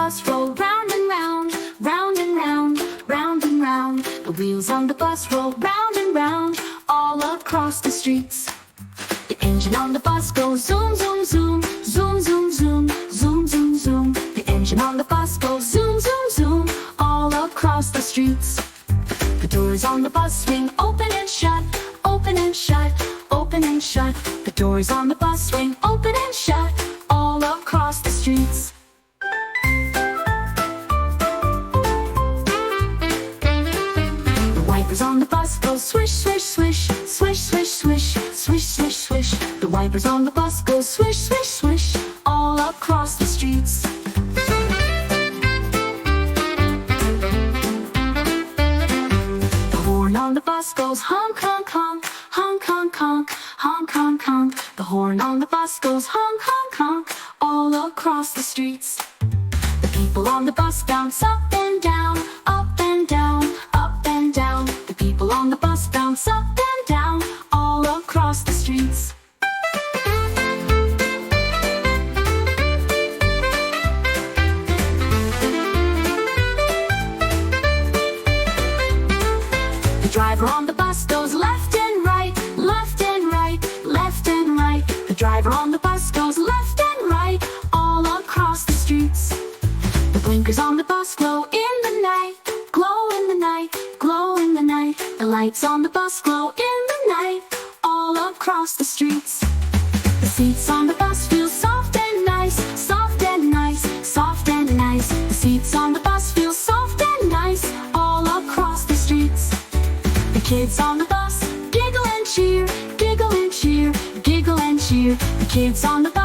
bus roll round and round, round and round, round and round. The wheels on the bus roll round and round, all across the streets. The engine on the bus goes zoom, zoom, zoom, zoom, zoom, zoom, zoom, zoom, zoom. The engine on the bus goes zoom, zoom, zoom, all across the streets. The doors on the bus swing open and shut, open and shut, open and shut. The doors on the bus swing open and shut, all across the streets. The wipers on the bus go swish, swish, swish, swish, swish, swish, swish, swish, swish. The wipers on the bus go swish, swish, swish, all across the streets. The horn on the bus goes honk, honk, honk, honk, honk, honk, honk, honk, honk. The horn on the bus goes honk, honk, honk, all across the streets. The people on the bus bounce up and down, up and down, up and down. The people on the bus bounce up and down, all across the streets. The driver on the bus goes left and right, left and right, left and right. The driver on the bus goes left and right, all across the streets. The blinkers on the bus glow in the night, glow in the night, glow in the night. The lights on the bus glow in the night, all across the streets. The seats on the bus feel soft and nice, soft and nice, soft and nice. The seats on the bus feel soft and nice, all across the streets. The kids on the bus giggle and cheer, giggle and cheer, giggle and cheer. The kids on the bus